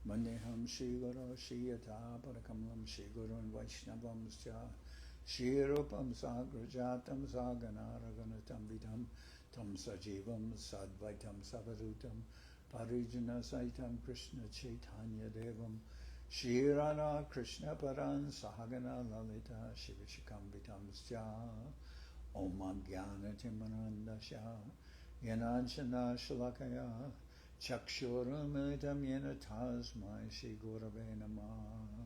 Vandeham Shri Guru Shri Yatha Parakamalam Shri Gurun Vaishnavam Sya Shri Rupam Sagrajatam Sagana Raghunatam Vidam Tam Sajivam Sadvaitam Savadutam Parijana Saitam Krishna Chaitanya Devam Shri Radha Krishna Paran Sahagana Lalita Shivishikam Vitam Sya Om Jnana Timanandasya Yananjana Shalakaya Chakshuramritam Yena Tasmai Shri Gurave Namah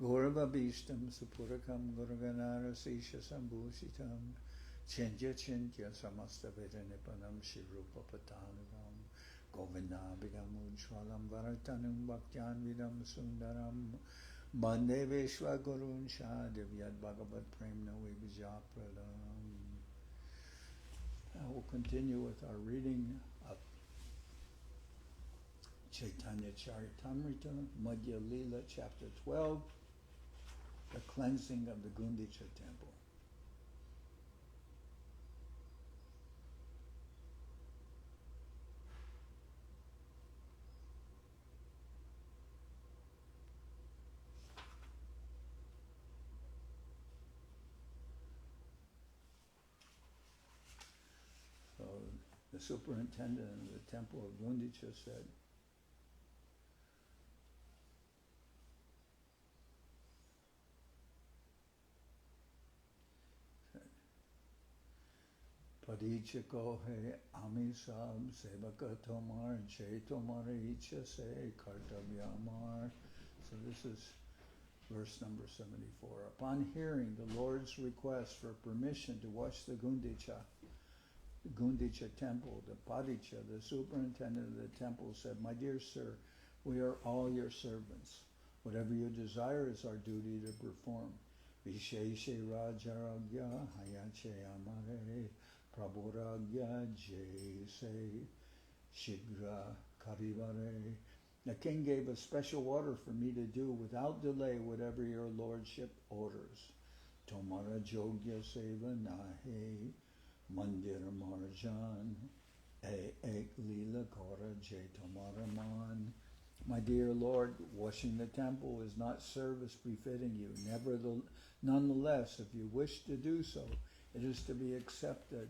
Gurvabhishtam Supurakam Gurganara Sisha Sambhusitam Chintya Chintya Samasta Vedanipanam Shri Rupa Patanagam Govindabhidam Ujwalam Varatanam Bhaktyan Vidam Sundaram Bande Vishwa Gurun Shadivyad Bhagavat Premna Vibhijapradam. Now we'll continue with our reading of Chaitanya Charitamrita, Madhya-lila, chapter 12, the cleansing of the Gundicha Temple. So the superintendent of the temple of Gundicha said, Padicha kohe amisab sevaka tomar che tomar icha se kartavyamar. So this is verse number 74. Upon hearing the Lord's request for permission to wash the Gundicha Temple, the Padicha, the superintendent of the temple, said, "My dear sir, we are all your servants. Whatever you desire is our duty to perform. Visheshe Rajaragya Hayache Amare Prabhuragya Jese Shigra Karivare." The king gave a special order for me to do without delay whatever your lordship orders. Tomara Jogya Seva Nahe Mandir Marjan Ek Lila Kora Jai Tomaraman. My dear Lord, washing the temple is not service befitting you. Nonetheless, if you wish to do so, it is to be accepted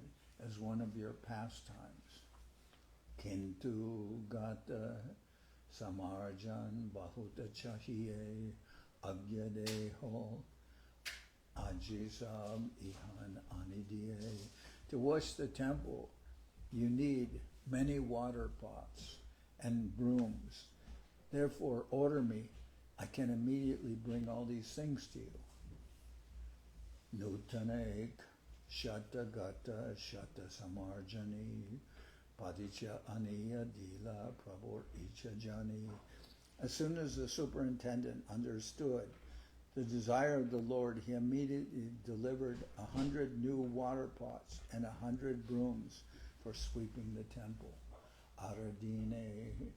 as one of your pastimes. Kintu Gata Samarjan Bahuta Chahiye Agyadeho Ajisab Ihan Anidiye. To wash the temple, you need many water pots and brooms. Therefore, order me. I can immediately bring all these things to you. Nutanek Shata Gata Shata Samarjani Padicha Aniya Dila Prabhur Icha Jani. As soon as the superintendent understood the desire of the Lord, he immediately delivered 100 new water pots and 100 brooms for sweeping the temple. Aradine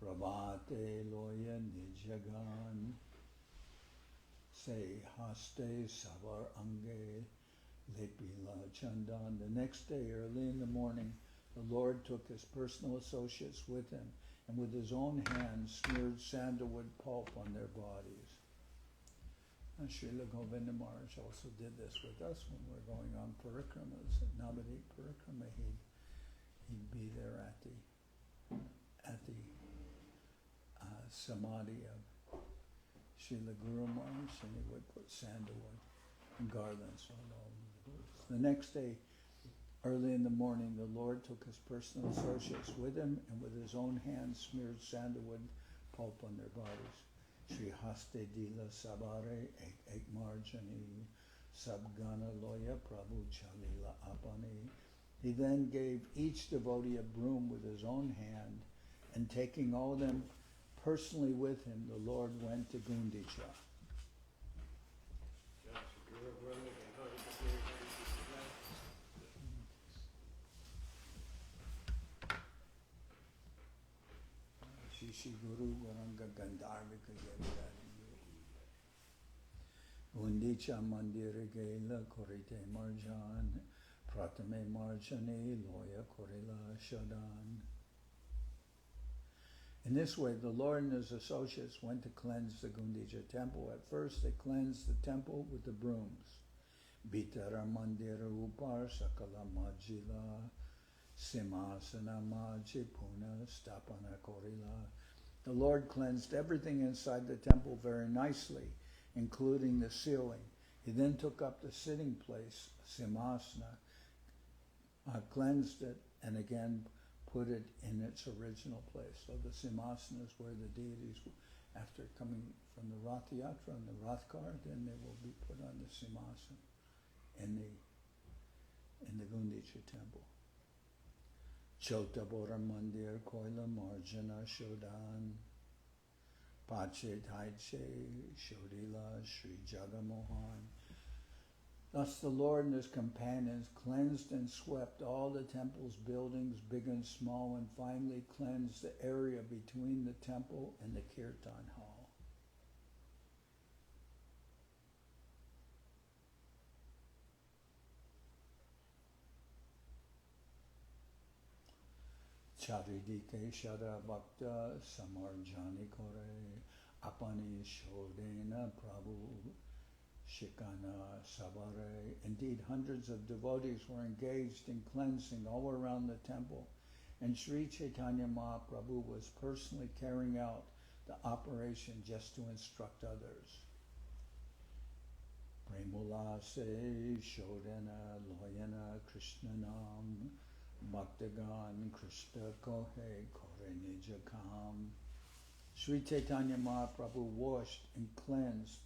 Prabhate Loya Nijagan Se Haste Savar Ange Lepila Chandan. The next day, early in the morning, the Lord took his personal associates with him and with his own hands smeared sandalwood pulp on their bodies. And Srila Govinda Maharaj also did this with us when we were going on parikramas. At Navadip Parikrama, he'd be there at the samadhi of Srila Guru Maharaj, and he would put sandalwood and garlands on all the booths. The next day, early in the morning, the Lord took his personal associates with him and with his own hands smeared sandalwood pulp on their bodies. Shri Haste Dila Sabare Ek Marjani Sabgana Loya Prabhu Chalila Apani. He then gave each devotee a broom with his own hand, and taking all of them personally with him, the Lord went to Gundicha. Shishi Guru Varanga Gandharvika Yavadari. Gundicha Mandira Gela Korite Marjan Pratame Marjane Loya Korila Shadan. In this way, the Lord and his associates went to cleanse the Gundicha Temple. At first, they cleansed the temple with the brooms. Bitara mandira upar sakala majila simasana maji puna stapana korila. The Lord cleansed everything inside the temple very nicely, including the ceiling. He then took up the sitting place, simasana, cleansed it, and again put it in its original place. So the simhasana is where the deities, after coming from the Rathayatra and the Rath car, then they will be put on the simhasana in the Gundicha Temple. Chotabora Mandir Koila Marjana Shodan Pache Taiche Shodila Sri Jagamohan. Thus the Lord and his companions cleansed and swept all the temple's buildings, big and small, and finally cleansed the area between the temple and the Kirtan hall. Charidike Shara Bhakta Samarjani Kore Apani Shodena Prabhu Shikana Sabare. Indeed, hundreds of devotees were engaged in cleansing all around the temple, and Sri Chaitanya Mahaprabhu was personally carrying out the operation just to instruct others. Premula se Shodana Loyana Krishnanam Bhaktagan Krishna Kohe Kore Nijakam. Sri Chaitanya Mahaprabhu washed and cleansed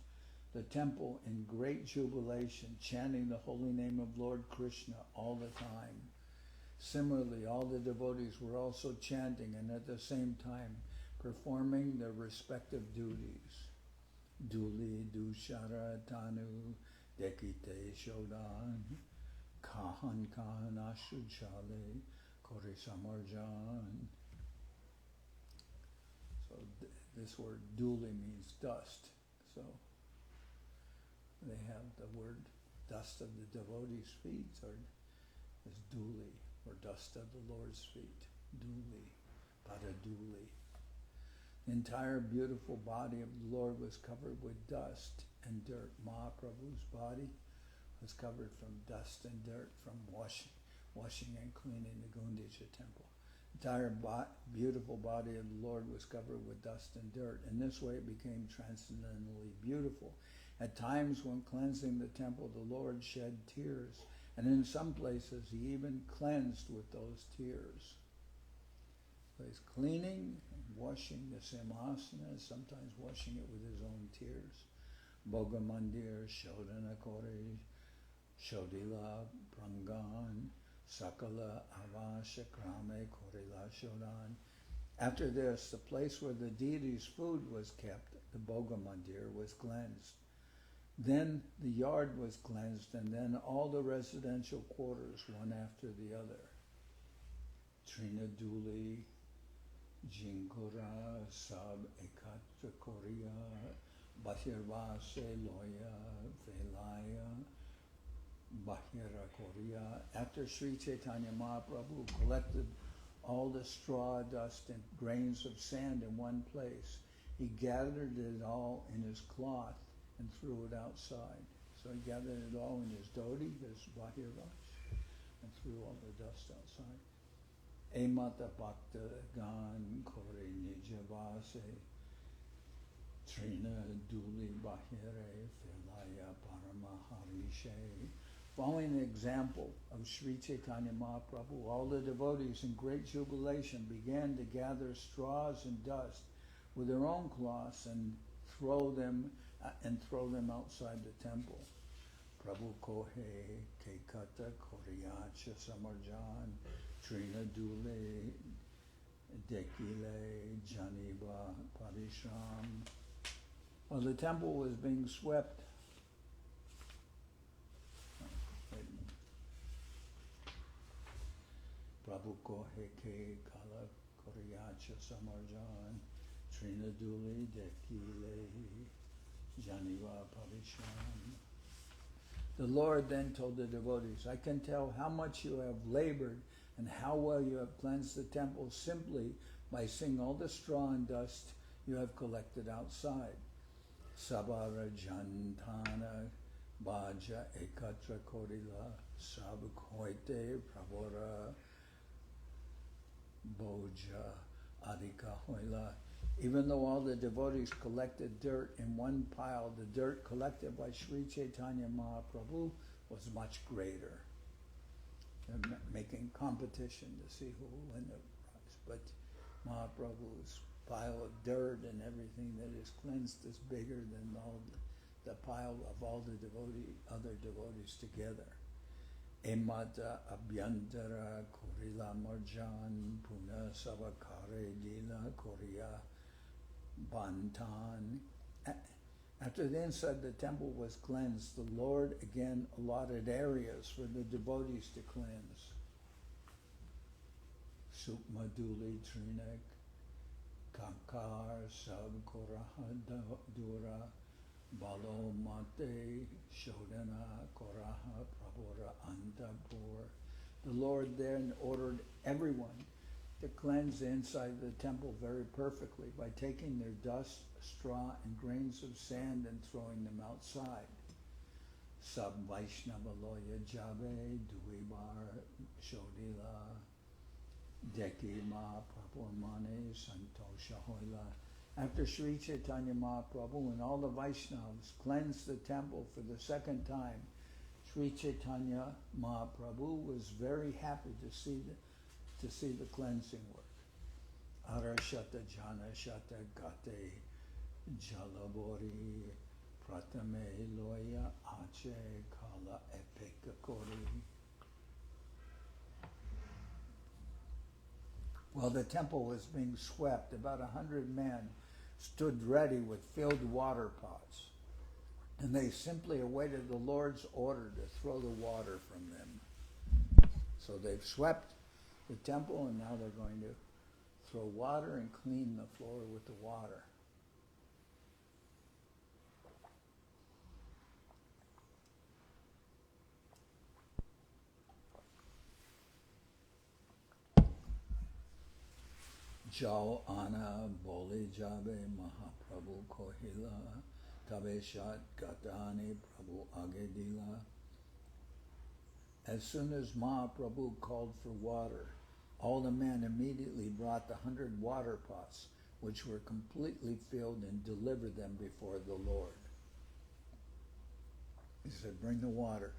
the temple in great jubilation, chanting the holy name of Lord Krishna all the time. Similarly, all the devotees were also chanting and at the same time performing their respective duties. Duli Dushara Tanu Dekite Shodan Kahan Kahan Ashuchale Kore Samarjan. So this word duli means dust. So they have the word dust of the devotees' feet is duli, or dust of the Lord's feet, duli, paraduli. The entire beautiful body of the Lord was covered with dust and dirt. Mahaprabhu's body was covered from dust and dirt from washing and cleaning the Gundicha Temple. The entire beautiful body of the Lord was covered with dust and dirt. In this way it became transcendently beautiful. At times when cleansing the temple, the Lord shed tears, and in some places he even cleansed with those tears. So he's cleaning and washing the simhasana, sometimes washing it with his own tears. Bhoga Mandir, Shodana Kore, Shodila Prangan, Sakala Avasha Krame Korila Shodan. After this, the place where the deity's food was kept, the Bhoga Mandir, was cleansed. Then the yard was cleansed, and then all the residential quarters, one after the other. Trina Duli, Jinkura, Sab Ekatra Korea, Bahirvase Loya, Velaya, Bahira Korea. After Sri Chaitanya Mahaprabhu collected all the straw, dust, and grains of sand in one place, he gathered it all in his cloth and threw it outside. So he gathered it all in his dhoti, his Bahiraj, and threw all the dust outside. Emata Bhakta Gan Kore Nijavase Trina Duli Bahire Filaya Paramaharishe. Following the example of Sri Chaitanya Mahaprabhu, all the devotees in great jubilation began to gather straws and dust with their own cloths and throw them outside the temple. Prabhu Kohe Kekata Koriyacha Samarjan Trina Dule Dekile Janiba Parishram. While the temple was being swept, Prabhu Kohe Ke Kala Koriyacha Samarjan Trina Dule Dekile Janiva Parishram. The Lord then told the devotees, I can tell how much you have labored and how well you have cleansed the temple simply by seeing all the straw and dust you have collected outside. Sabara Jantana Baja Ekatra Korila Sabkoite Pravora Boja Adika Hoila. Even though all the devotees collected dirt in one pile, the dirt collected by Sri Chaitanya Mahaprabhu was much greater. They're making competition to see who will win the prize. But Mahaprabhu's pile of dirt and everything that is cleansed is bigger than all the pile of all the other devotees together. Emata Abhyantara Kurila Marjan Puna Savakare Lila Korea Bantan. After the inside of the temple was cleansed, the Lord again allotted areas for the devotees to cleanse. Supmaduli Trinek Kakar Sab Koraha Dura Balo Mate Shodana Koraha Prabhura Antapur. The Lord then ordered everyone to cleanse the inside of the temple very perfectly by taking their dust, straw, and grains of sand and throwing them outside. Sab Vaishnavaloya Jabe Duibar Shodila Deki Ma Prabhumane Santosha Hoila. After Sri Chaitanya Mahaprabhu and all the Vaishnavas cleansed the temple for the second time, Sri Chaitanya Mahaprabhu was very happy to see the cleansing work. Arashata Jana Shata Gate Jalabori Pratame Loya Ache Kala Epekakori. While the temple was being swept, about 100 men stood ready with filled water pots, and they simply awaited the Lord's order to throw the water from them. So they've swept the temple, and now they're going to throw water and clean the floor with the water. Jao Ana Boli Jabe Mahaprabhu Kohila Tabeshat Gatani Prabhu Agedila. As soon as Mahaprabhu called for water, all the men immediately brought the 100 water pots, which were completely filled, and delivered them before the Lord. He said, bring the water.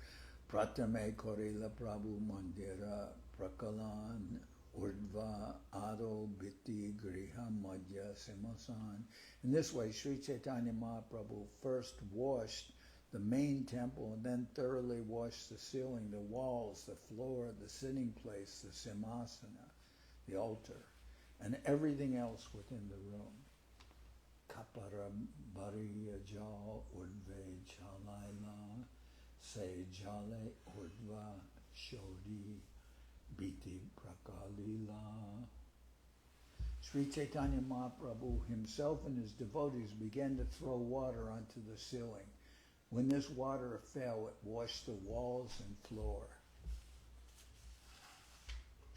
Pratame Korila Prabhu Mandira Prakalan Urdva Ado Biti Griha Madhya Simasan. In this way, Sri Chaitanya Mahaprabhu first washed the main temple and then thoroughly washed the ceiling, the walls, the floor, the sitting place, the simhasana, the altar, and everything else within the room. Kapara Bariya Jal Urdve Chalaila Se Jale Urdva Shodi Biti Prakalila. Sri Chaitanya Mahaprabhu himself and his devotees began to throw water onto the ceiling. When this water fell, it washed the walls and floor.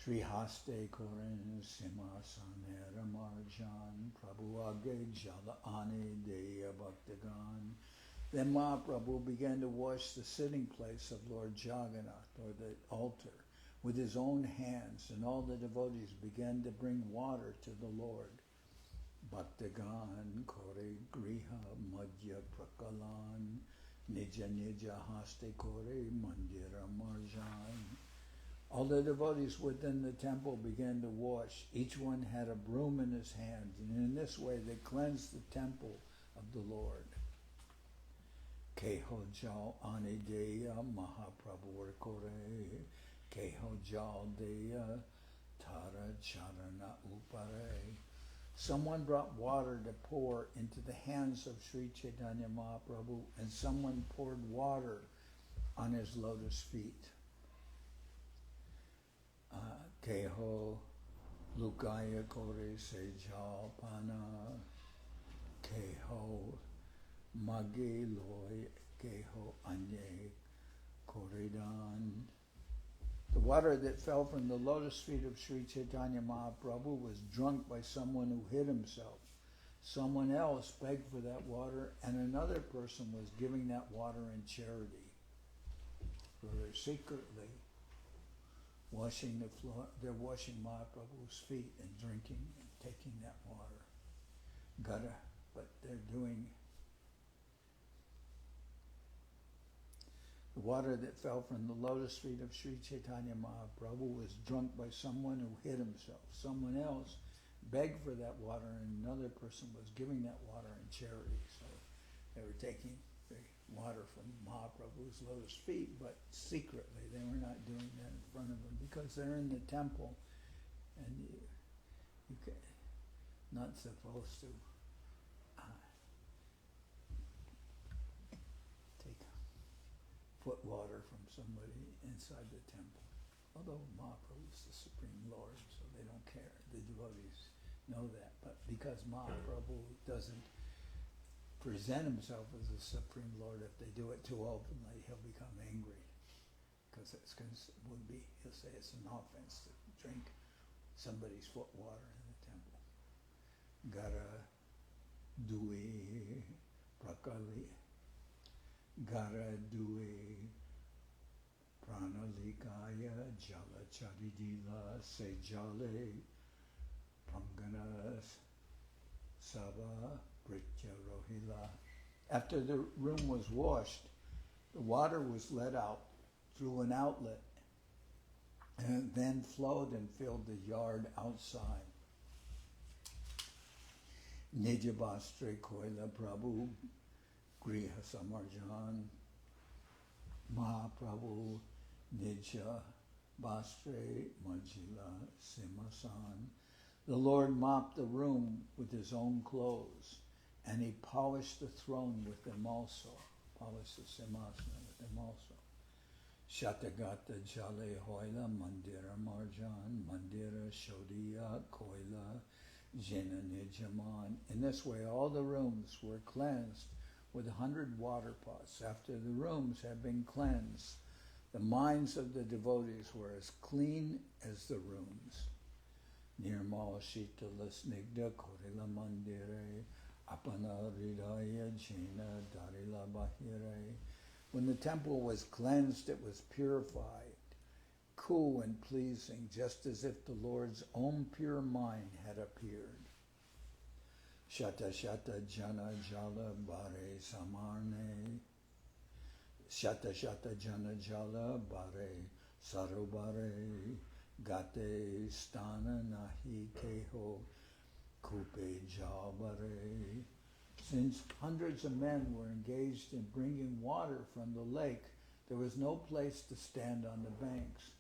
Sri Haste Koren Simhasanera Marjan Prabhu Age Jala Ane Deya Bhaktagan. Then Mahaprabhu began to wash the sitting place of Lord Jagannath, or the altar, with his own hands, and all the devotees began to bring water to the Lord. Bhaktagan Kore Griha Madhya Prakalan Nija Nija Haste Kore Mandira Marjan. All the devotees within the temple began to wash. Each one had a broom in his hand, and in this way they cleansed the temple of the Lord. Keho Jal Anideya Mahaprabhu Kore Keho Jal Deya Tara Charana Upare. Someone brought water to pour into the hands of Sri Chaitanya Mahaprabhu, and someone poured water on his lotus feet. Keho Lukaya Kore Sejal Pana Keho Mage Loy Keho Anye Koredan. The water that fell from the lotus feet of Sri Chaitanya Mahaprabhu was drunk by someone who hid himself. Someone else begged for that water, and another person was giving that water in charity. So they're secretly washing the floor. They're washing Mahaprabhu's feet and drinking and taking that water. But they're doing. The water that fell from the lotus feet of Sri Chaitanya Mahaprabhu was drunk by someone who hid himself. Someone else begged for that water, and another person was giving that water in charity. So they were taking the water from Mahaprabhu's lotus feet, but secretly. They were not doing that in front of him because they're in the temple, and you can, not supposed to take foot water from somebody inside the temple. Although Mahaprabhu is the Supreme Lord, so they don't care. The devotees know that. But because Mahaprabhu doesn't present himself as the Supreme Lord, if they do it too openly, he'll become angry. Because he'll say it's an offense to drink somebody's foot water in the temple. Gara dui prakali. Gara dui pranalikaya jala charidila se jale panganas sava britya rohila. After the room was washed, the water was let out through an outlet and then flowed and filled the yard outside. Nijabastre Koila Prabhu Griha Samarjan Mahaprabhu Nija Bastre Majila Simasan. The Lord mopped the room with his own clothes, and he polished the throne with them also. Polished the Simhasana with them also. Shatagata Jale Hoila Mandira Marjan Mandira Shodiya Koila Jena Nijaman. In this way all the rooms were cleansed with 100 water pots. After the rooms had been cleansed, the minds of the devotees were as clean as the rooms. Nirmal Shitala Snigda Korila Mandire Apana Ridaya Jena Darila Bahire. When the temple was cleansed, it was purified, cool and pleasing, just as if the Lord's own pure mind had appeared. Shata Shata Jana Jala Bare Samarne. Shata Shata Jana Jala Bare Sarubare. Gate Stana Nahi Keho Kupe Jabare. Since hundreds of men were engaged in bringing water from the lake, there was no place to stand on the banks.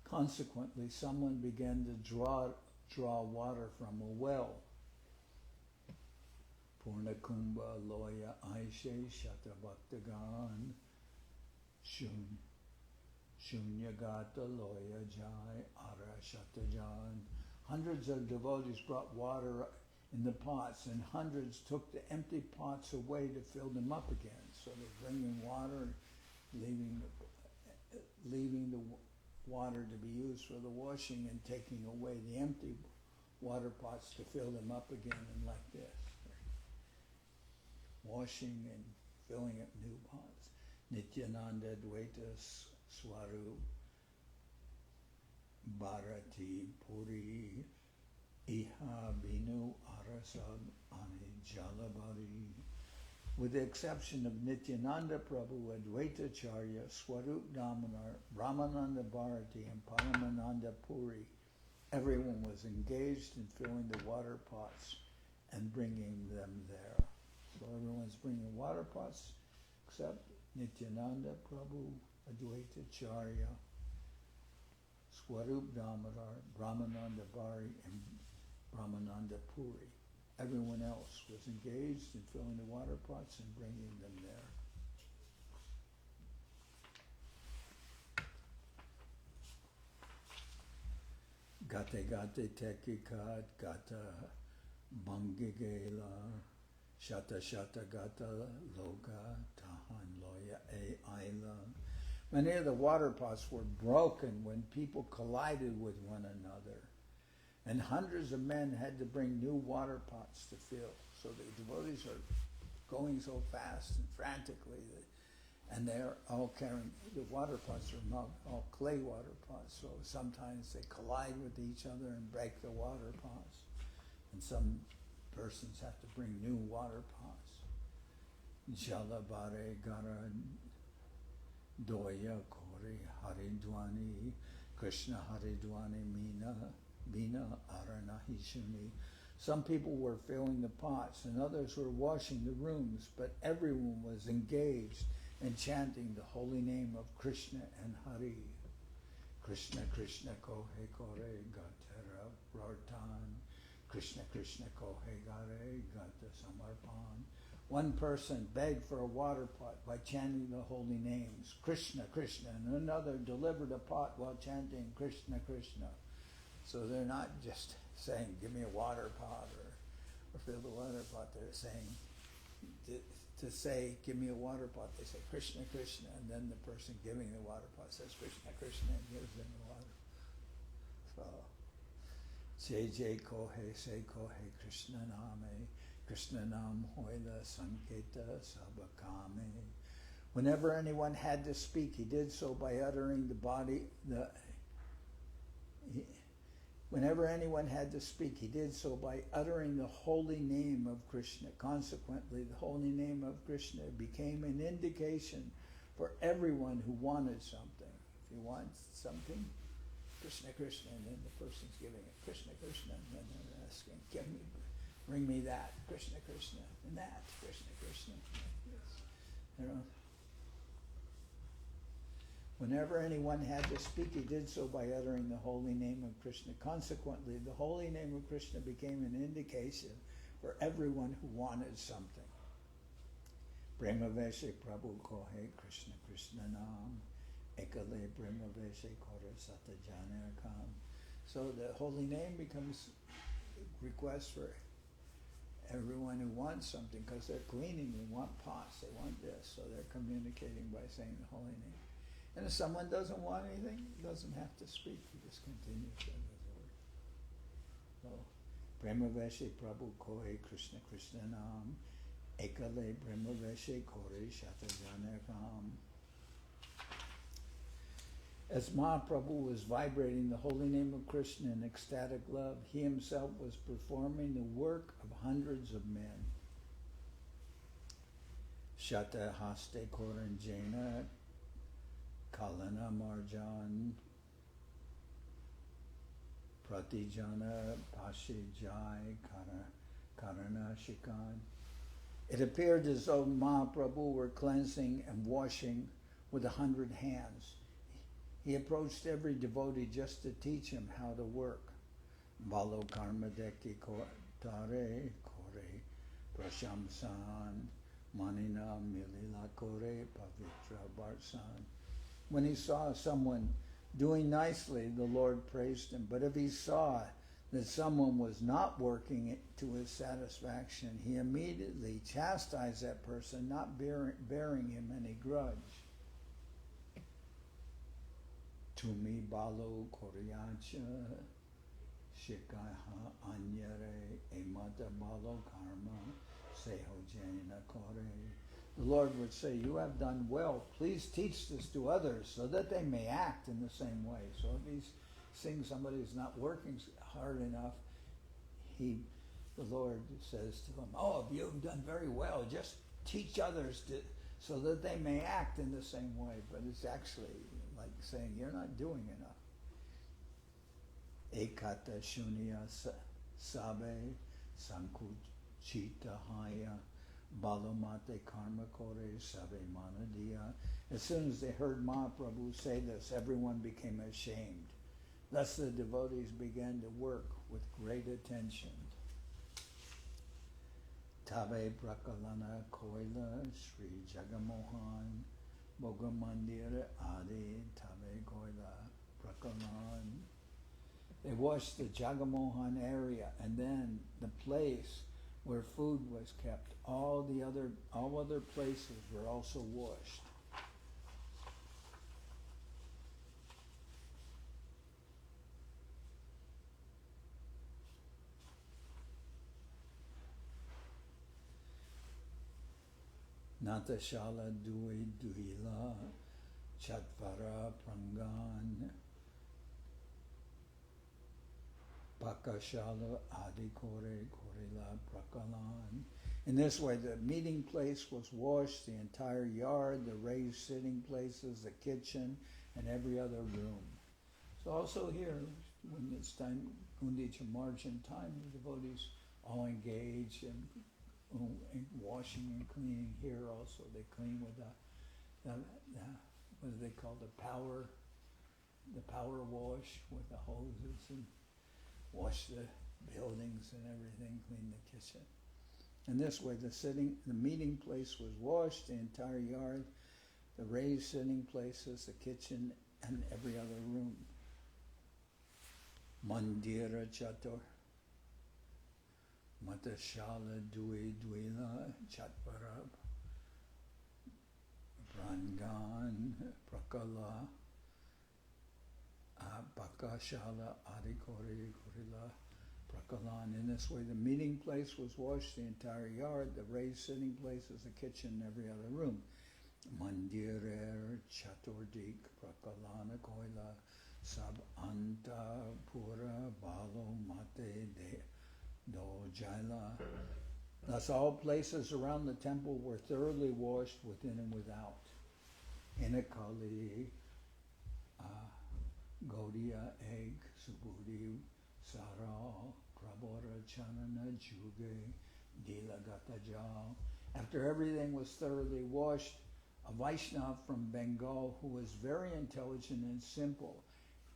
Consequently, someone began to draw water from a well. Purnakumbha Loya Aishe Shatabhaktagan Shunyagata Loya Jai Ara Shatajan. Hundreds of devotees brought water in the pots, and hundreds took the empty pots away to fill them up again. So they're bringing water, leaving the water to be used for the washing, and taking away the empty water pots to fill them up again, and like this. Washing and filling up new pots. Nityananda Dvaita Swarup Bharati Puri Iha Binu Arasab Ani Jalabari. With the exception of Nityananda Prabhu, Advaita Charya, Swarup Damanar, Brahmananda Bharati, and Paramananda Puri, everyone was engaged in filling the water pots and bringing them there. So everyone's bringing water pots except Nityananda Prabhu, Advaita Charya, Swarup Damodar, Brahmananda Bari, and Brahmananda Puri. Everyone else was engaged in filling the water pots and bringing them there. Gate gate tekikat gata bangigela shata shata gata loga tahan loya e aila Many of the water pots were broken when people collided with one another. And hundreds of men had to bring new water pots to fill. So the devotees are going so fast and frantically, and they're all carrying, the water pots are not all clay water pots, so sometimes they collide with each other and break the water pots. And some persons have to bring new water pots. Jalabare gara doya kore haridwani Krishna haridwani mina aranahishuni. Some people were filling the pots and others were washing the rooms, but everyone was engaged in chanting the holy name of Krishna and Hari. Krishna Krishna kohe kore gatera rartan. Krishna Krishna kohe gare gata samarpan. One person begged for a water pot by chanting the holy names, Krishna Krishna, and another delivered a pot while chanting Krishna Krishna. So they're not just saying, give me a water pot or fill the water pot. They're saying, to say, give me a water pot, they say Krishna Krishna, and then the person giving the water pot says Krishna Krishna and gives them the water. So, Jai kohe se kohe Krishna name, Krishna nam hoila sanketa sabakame. Whenever anyone had to speak, he did so by uttering Whenever anyone had to speak, he did so by uttering the holy name of Krishna. Consequently, the holy name of Krishna became an indication for everyone who wanted something. If you want something, Krishna Krishna, and then the person's giving it Krishna Krishna, and then they're asking, bring me that, Krishna Krishna, and that, Krishna Krishna. Yes. You know. Whenever anyone had to speak, he did so by uttering the holy name of Krishna. Consequently, the holy name of Krishna became an indication for everyone who wanted something. Brahmaveshe Prabhu kohe Krishna Krishna nam, ekale Brahmaveshe kore satajanakam. So the holy name becomes a request for everyone who wants something, because they're cleaning, they want pots, they want this, so they're communicating by saying the holy name. And if someone doesn't want anything, he doesn't have to speak. He just continues to the word. So, Brahmaveshe Prabhu Kohe Krishna Krishna Nam, Ekale Brahmaveshe Kore Shatajanakam. As Mahaprabhu was vibrating the holy name of Krishna in ecstatic love, he himself was performing the work of hundreds of men. Shata Haste Koranjena Kalana Marjan Pratijana Pashijai Karana Shikan. It appeared as though Mahaprabhu were cleansing and washing with 100 hands. He approached every devotee just to teach him how to work. Balo karma deki tare kore prashamsan manina milila kore pavitra barsan. When he saw someone doing nicely, the Lord praised him. But if he saw that someone was not working to his satisfaction, he immediately chastised that person, not bearing him any grudge. Tumi balo koryacha shikaha anyare emata balo karma seho jaina kore. The Lord would say, you have done well. Please teach this to others so that they may act in the same way. So if he's seeing somebody who's not working hard enough, the Lord says to him, oh, you've done very well. Just teach others so that they may act in the same way. But it's actually like saying, you're not doing enough. Ekata shunya sabe sankuchita haya balomate karma kore sabe manadiya. As soon as they heard Mahaprabhu say this, everyone became ashamed. Thus the devotees began to work with great attention. Tabe Prakalana Koila Sri Jagamohan Bogamandir Adi Tabe Koila Prakalan. They washed the Jagamohan area, and then the place where food was kept. All other places were also washed. Natashala Dui Duila Chatvara Prangan Pakashala Adikore Korila Prakalan. In this way, the meeting place was washed, the entire yard, the raised sitting places, the kitchen, and every other room. So also here, when it's time, Gundicha Marjan time, the devotees all engage in washing and cleaning. Here also, they clean with the what do they call the power wash with the hoses and wash the buildings and everything, clean the kitchen. In this way, the meeting place was washed, the entire yard, the raised sitting places, the kitchen, and every other room. Mandira Chatur Matashala Dui Duila Chatvarab Prangan Prakala Pakashala Adikori Gorila Prakalan. In this way, the meeting place was washed, the entire yard, the raised sitting places, the kitchen, every other room. Mandirer Chaturdik Prakalana Koila Sab Anta Pura Balo Mate De Do Jaila. Thus all places around the temple were thoroughly washed within and without. Inakali Gaudiya Egg Subudi Saral Prabora Chanana Juge Dilagata Jal. After everything was thoroughly washed, a Vaishnava from Bengal who was very intelligent and simple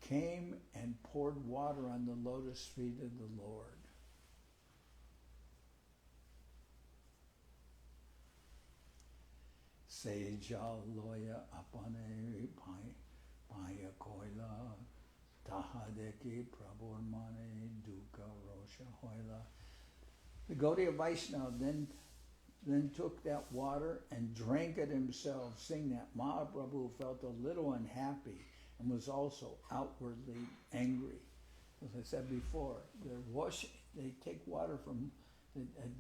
came and poured water on the lotus feet of the Lord. Sejal loya apane paya koila tahadeki prabormane duka rosha hoila. The Gaudiya Vaishnava then took that water and drank it himself, seeing that Mahaprabhu felt a little unhappy and was also outwardly angry. As I said before, they take water from, they had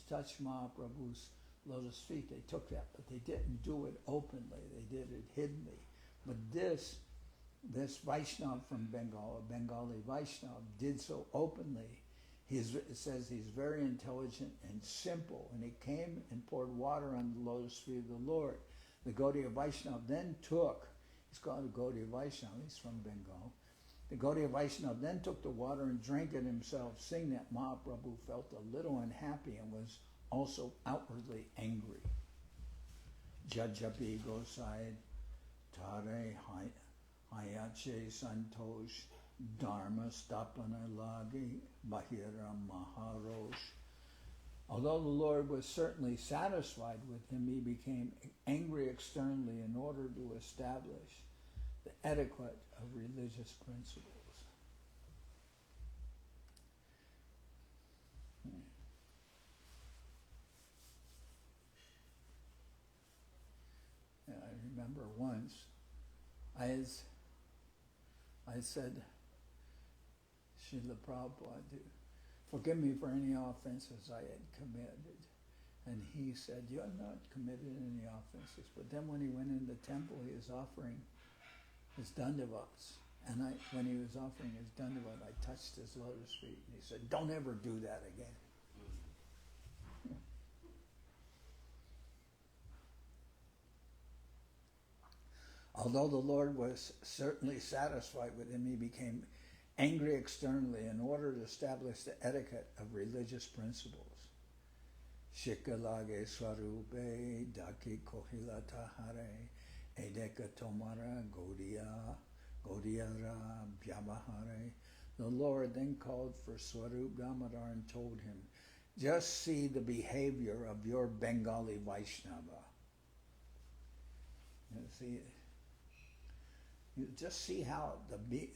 touched Mahaprabhu's lotus feet. They took that, but they didn't do it openly. They did it hiddenly. But this Vaishnava from Bengal, a Bengali Vaishnava, did so openly. It says he's very intelligent and simple, and he came and poured water on the lotus feet of the Lord. The Gaudiya Vaishnava then took, he's called a Gaudiya Vaishnava, he's from Bengal. The Gaudiya Vaishnava then took the water and drank it himself, seeing that Mahaprabhu felt a little unhappy and was also outwardly angry. Jajapi Gosai Tare Hayache Santosh Dharma Stapana Lagi Bahira Maharosh. Although the Lord was certainly satisfied with him, he became angry externally in order to establish the etiquette of religious principles. And I remember once I said, Srila Prabhupada, forgive me for any offenses I had committed. And he said, you have not committed any offenses. But then when he went in the temple, he was offering his dandavats. And when he was offering his dandavat, I touched his lotus feet. And he said, don't ever do that again. Although the Lord was certainly satisfied with him, he became angry externally in order to establish the etiquette of religious principles. Shikalage swarupe daki kohila tahare edeka tomara godiyara byabahare. The Lord then called for Swarup Damodar and told him, just see the behavior of your Bengali Vaishnava. You just see how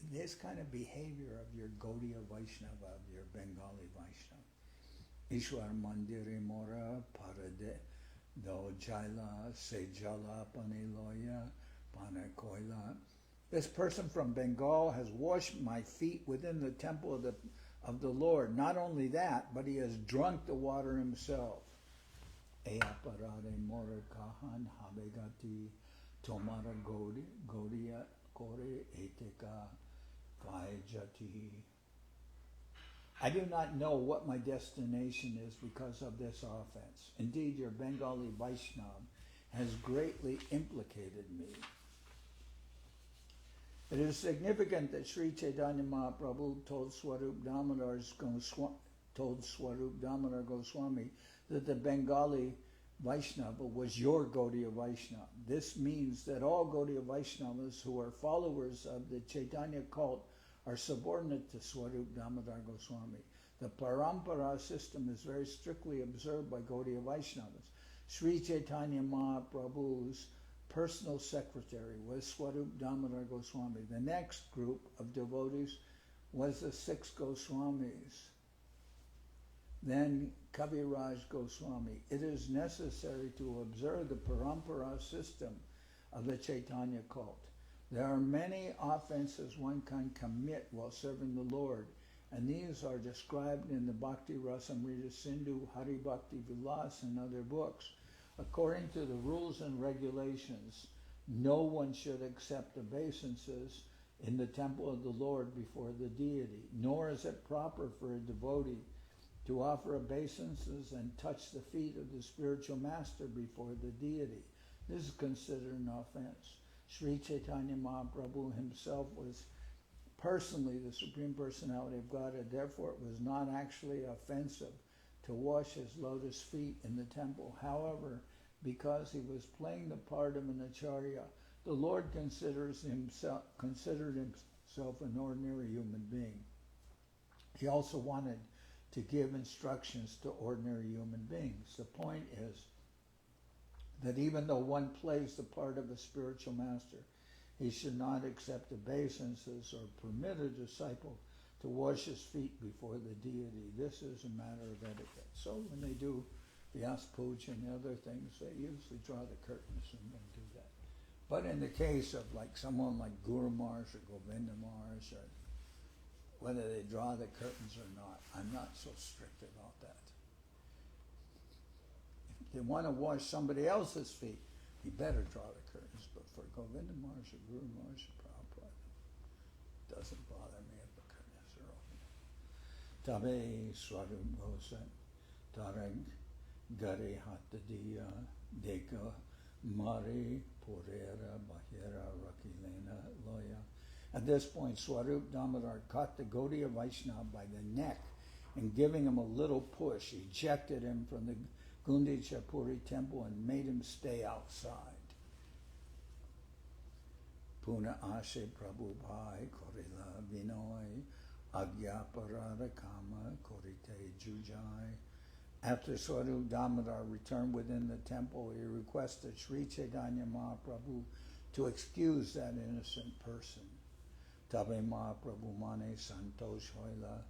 this kind of behavior of your Gaudiya Vaishnava, of your Bengali Vaishnava. Ishwar Mandiri Mora Parade Do Jaila Sejala Paniloya Panakoila. This person from Bengal has washed my feet within the temple of the Lord. Not only that, but he has drunk the water himself. Eaparare morakahan habegati tomara godia kore eteka vaijati. I do not know what my destination is because of this offense. Indeed, your Bengali Vaishnava has greatly implicated me. It is significant that Sri Chaitanya Mahaprabhu told Swarup Damodar Goswami that the Bengali Vaishnava was your Gaudiya Vaishnava. This means that all Gaudiya Vaishnavas who are followers of the Chaitanya cult are subordinate to Swarup Damodar Goswami. The Parampara system is very strictly observed by Gaudiya Vaishnavas. Sri Chaitanya Mahaprabhu's personal secretary was Swarup Damodar Goswami. The next group of devotees was the 6 Goswamis. Then Kaviraj Goswami. It is necessary to observe the Parampara system of the Chaitanya cult. There are many offenses one can commit while serving the Lord, and these are described in the Bhakti Rasamrita Sindhu, Hari Bhakti Vilas, and other books. According to the rules and regulations, no one should accept obeisances in the temple of the Lord before the deity, nor is it proper for a devotee to offer obeisances and touch the feet of the spiritual master before the deity. This is considered an offense. Sri Chaitanya Mahaprabhu himself was personally the Supreme Personality of Godhead. Therefore, it was not actually offensive to wash his lotus feet in the temple. However, because he was playing the part of an acharya, the Lord considered himself an ordinary human being. He also wanted to give instructions to ordinary human beings. The point is that even though one plays the part of a spiritual master, he should not accept obeisances or permit a disciple to wash his feet before the deity. This is a matter of etiquette. So when they do Vyas Puja and other things, they usually draw the curtains and then do that. But in the case of like someone like Guru Maharaj or Govinda Maharaj, or whether they draw the curtains or not, I'm not so strict about that. If they want to wash somebody else's feet, you better draw the curtains. But for Govinda Maharaj or Guru Maharaj or Prabhupada, it doesn't bother me if the curtains are open. Tabe Swarup Gosa Tarag Gare Hatadiya Deka Mari Porera Bahira Rakilena Loya. At this point, Swarup Damodar caught the Gaudiya Vaishnava by the neck and giving him a little push, ejected him from the Gundicha Temple and made him stay outside. Puna Ashe Prabhu Bhai Korila Vinoi Agya Parada Kama Korite Jujai. After Swarup Damodar returned within the temple, he requested Sri Chaitanya Mahaprabhu to excuse that innocent person. Tabe Mahaprabhu Mane Santosh Hoila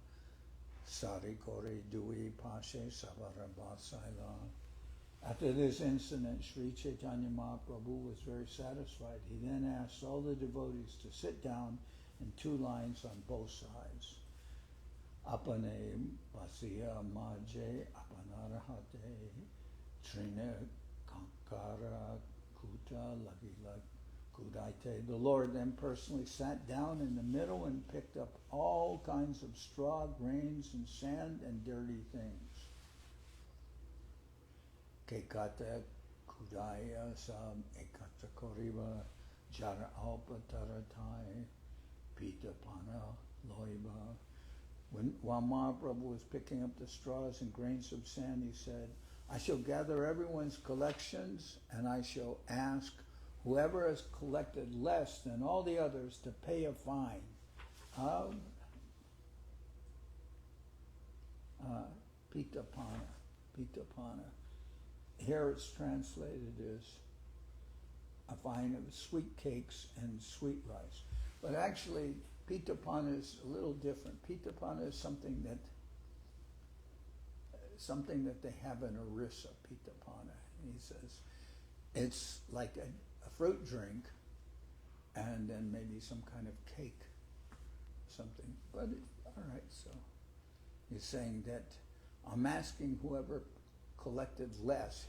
Sari Kore Dui Pashe Savara Basaila. After this incident, Sri Chaitanya Mahaprabhu was very satisfied. He then asked all the devotees to sit down in 2 lines on both sides. Apane Pasiya Maje Apanarahate Trina Kankara Kuta Lagila Kudaite. The Lord then personally sat down in the middle and picked up all kinds of straw, grains, and sand and dirty things. Kekata Kudaya Sam Ekata Koriba Jara Alpa Taratai Pita Pana Loiba. While Mahaprabhu was picking up the straws and grains of sand, he said, I shall gather everyone's collections and I shall ask whoever has collected less than all the others to pay a fine. Pitapana. Here it's translated as a fine of sweet cakes and sweet rice. But actually, pitapana is a little different. Pitapana is something that they have in Orissa, pitapana. He says it's like a fruit drink and then maybe some kind of cake, something. But all right, so he's saying that I'm asking whoever collected less,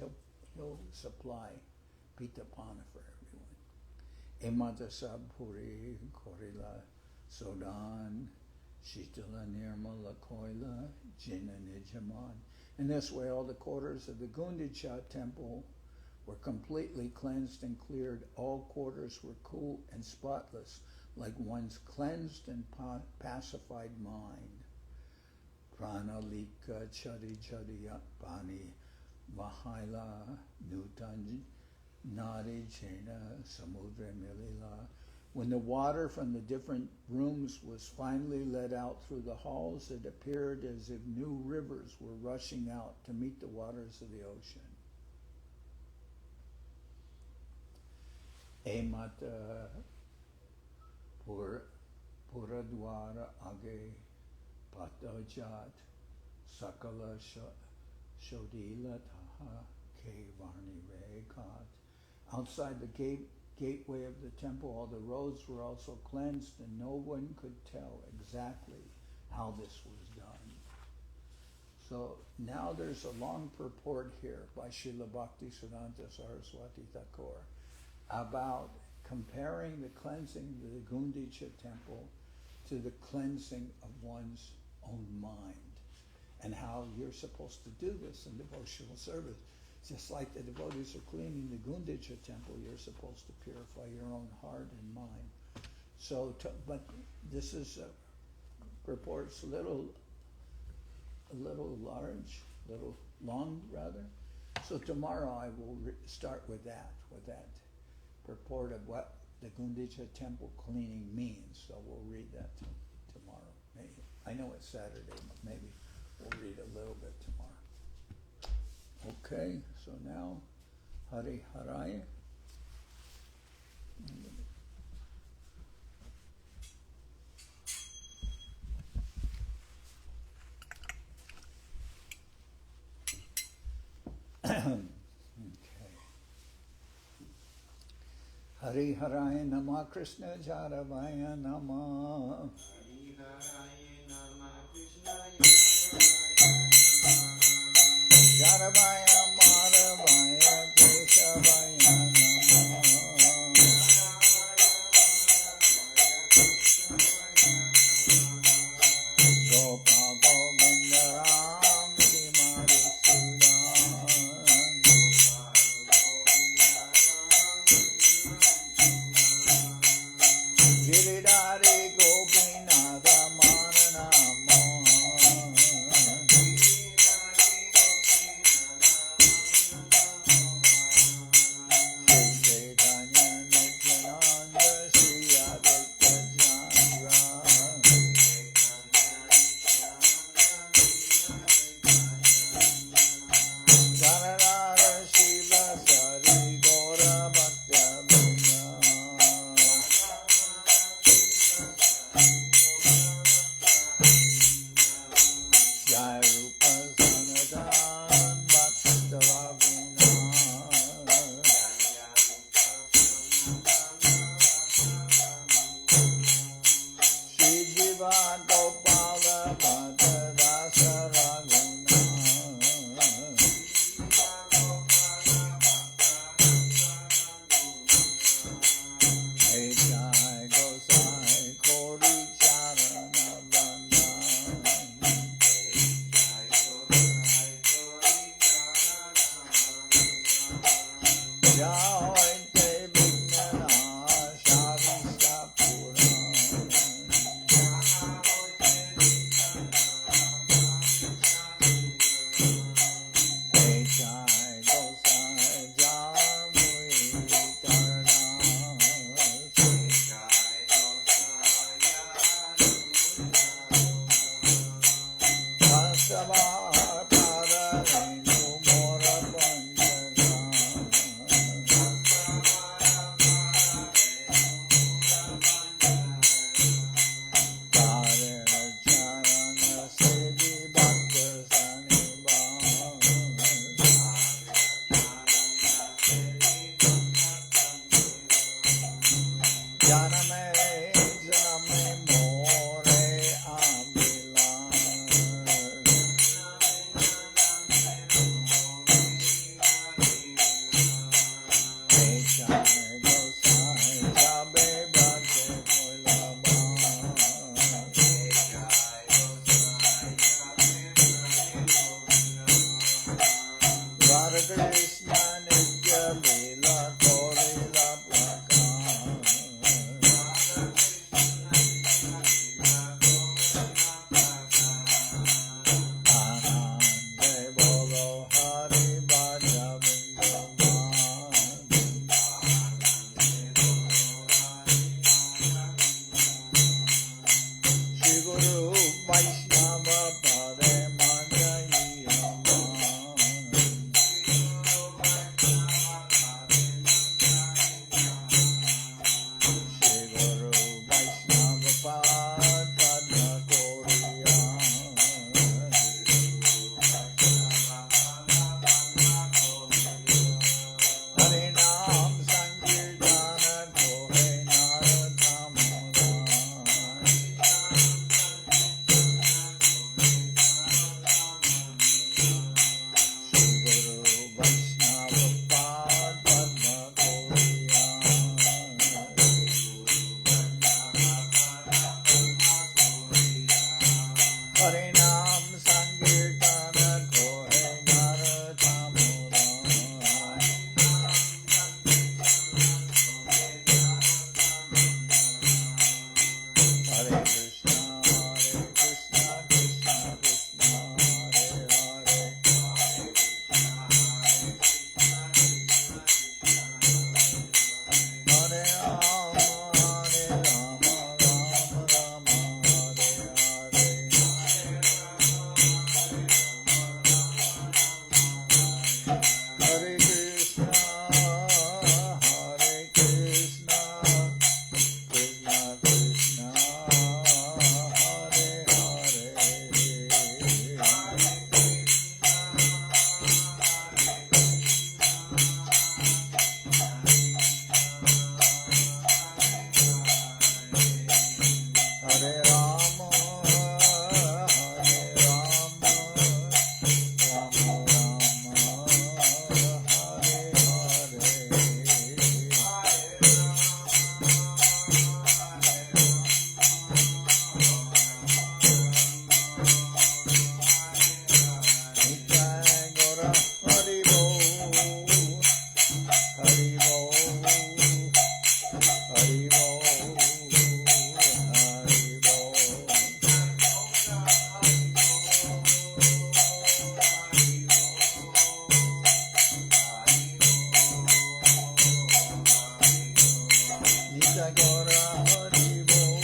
he'll supply pitapana for everyone. Emadasa Puri Korila Sodan Shitala Nirmala Koila Jina Nijaman. In this way, all the quarters of the Gundicha Temple were completely cleansed and cleared. All quarters were cool and spotless, like one's cleansed and pacified mind. Pranalika Chadi Chadi Pani Vahaila Nutan Nadi Chena Samudra Milila. When the water from the different rooms was finally let out through the halls, it appeared as if new rivers were rushing out to meet the waters of the ocean. Emata Puradwara Age Patajat Sakala Shodila Taha Kevarni Rekat. Outside the gateway of the temple, all the roads were also cleansed, and no one could tell exactly how this was done. So now there's a long purport here by Srila Bhaktisiddhanta Saraswati Thakur about comparing the cleansing of the Gundicha Temple to the cleansing of one's own mind, and how you're supposed to do this in devotional service. Just like the devotees are cleaning the Gundicha Temple, you're supposed to purify your own heart and mind. So, but this is purports a little large, little long rather. So tomorrow I will start with that purport of what the Gundicha Temple cleaning means. So we'll read that tomorrow. Maybe. I know it's Saturday, but maybe we'll read a little bit tomorrow. Okay, so now Hari Harai. Hari Harai Nama Krishna Jaravaya Nama. Hari Harai Nama Krishna Jaravaya Maravaya Keshavaya Nama. Gopa Govinda Ram Simari Giridhari Gopinatha Mananama. Sri Chaitanya Nityananda Sri Advaita Chandra Janardan Shiva Sari Gora Bhakti-vinaya. Jai Rupa Sanatan Bhaktavaguna. Shri Jiva Gopala Bhatta Rasa Raguna. Hey Jai Gosai Kori Charana Bandhan. Jai Te Vignana Shavista Puran. Hey Jai Gosai Jar Mui Tardan. Vasavar Padarenu Mora Panchagan. Karena Charana Sevi Bhakta Sanibhan. Janame Janame More Abilan. Vaishnava Pade Manjayama Shri Guru Vaishnava Pad Padma Koriya Harinam Sankirtana Kore Narathamara Shri Guru Vaishnava Pad Padma Koriya Harinam Sankirtana Kore Narathamara Hare Krishna, Krishna Krishna, Hare Hare. Hare Rama, Rama Rama, Hare Hare. Hare Krishna, Krishna Krishna, Hare Hare. Hare Rama, Rama Rama, Hare Nitai Gora Hari Bol, Hari Bol, Hari Bol, Hari Bol. Nitai Gora Hari Bol,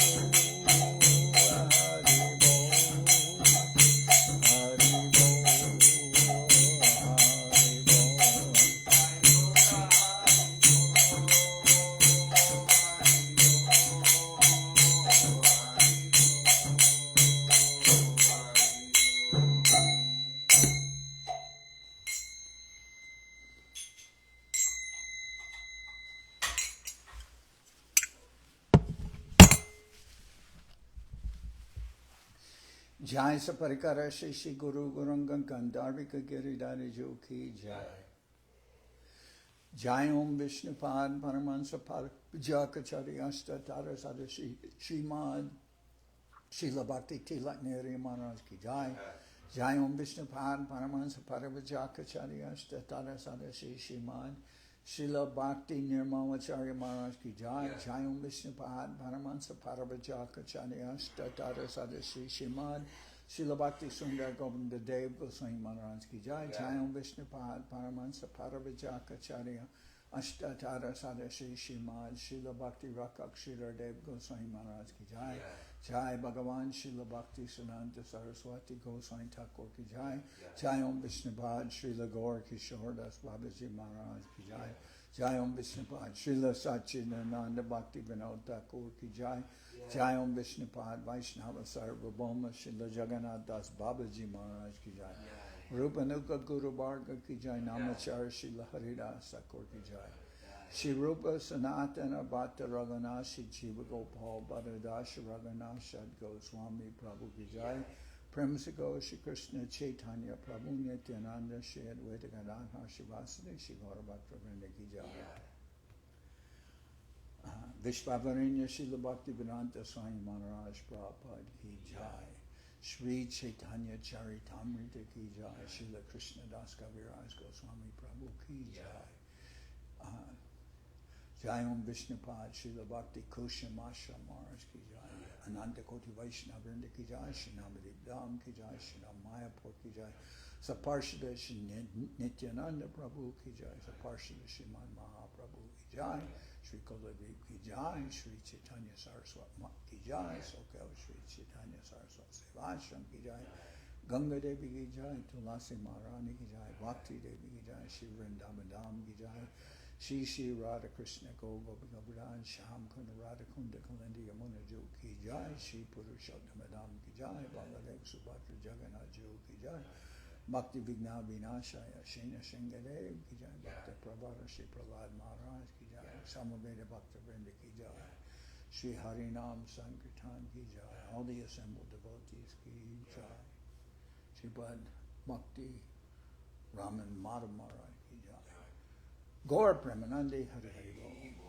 Hari Bol, Hari Bol, Hari Jai Saparikara Shri Guru Gurungan Gandharvika Giridhari Jo Ki Jai. Jai Om Vishnupad Paramansa Jakachari Asta Tara Sadashi Srimad Srila Bhakti Tilakneri Maharaj Ki Jai. Jai Om Vishnupad Paramansa Paravajakachari Asta Tara Sadashi Srimad Srila Bhakti Nirmamacharya Maharaj Ki Jai. Jai Om Vishnupad Paramansa Paravajakachari Asta Tara Sadashi Srimad Srila Bhakti Sundar Govinda Dev Goswami Maharaj Ki Jai. Jai Om Vishnupad Paramansa Paravajakacharya Ashtatara Sadashi Srimad Srila Bhakti Rakak Sridhar Dev Goswami Maharaj Ki Jai. Jai Bhagavan Srila Bhaktisiddhanta Saraswati Goswami Thakur Ki Jai. Jai Om Vishnupad Srila Gaur Kishore Das Babaji Maharaj Ki Jai. Jai Om Vishnupad Srila Sachidananda Bhakti Vinod Thakur Ki Jai. Jai Om Vishnupad Vaishnava Sarvabhauma Srila Jagannath Das Babaji Maharaj Ki Jai. Rupanuka Guru Bharga Ki Jai. Namachar Srila Haridas Thakur Ki Jai. Shri Rupa Sanatana Bhatta Raghunath Jiva Gopal Bhattadash Raghunath Shad Goswami Prabhu Ki Jai. Premsiko Shri Krishna Chaitanya Prabhu Nityananda Shri Advaita Gadadhar Shivasade Shri Gaura Bhaktavrinda Ki Jai. Vishvavarinya Srila Bhaktivedanta Swami Maharaj Prabhupada Ki Jai. Sri Chaitanya Charitamrita Ki Jai. Srila Krishnadas Kaviraj Goswami Prabhu Ki Jai. Jai Om Vishnupad Srila Bhakti Kusham Ashram Maharaj Ki Jai. Ananta Koti Vaishnava Vrinda ki jai, Shri Namadev Dham ki jai, Shri Ram Mayapur ki jai, Saparshada Shri Nityananda Prabhu ki jai, Saparshada Shriman Mahaprabhu ki jai, Shri Kuladev ki jai, Shri Chaitanya Saraswat ki jai, Soquel Shri Chaitanya Saraswat Seva Ashram ki jai, Ganga Devi ki jai, Tulasi Maharani ki jai, Bhakti Devi ki jai, Shri Vrindavan Dham ki jai, Shri Radha Krishna Gopika Buddhan Sham Kunda Radha Kunda Kalindi Yamuna Ju ki jai, Shri Purushottam ki jai, Baladev Subhadra Jagannath Ju ki jai, Bhakti Vigna Vinashaya Shena Shingadev ki jai, Bhakti Prabhara Shri Prahlad Maharaj ki jai, Samaveda Bhakta Vrinda ki jai, Shri Harinam Sankirtan ki jai, all the assembled devotees ki jai, Sripad Bhakti Raman Madhav Maharaj ki jai, Gaur Premanande Hari Hari Bol.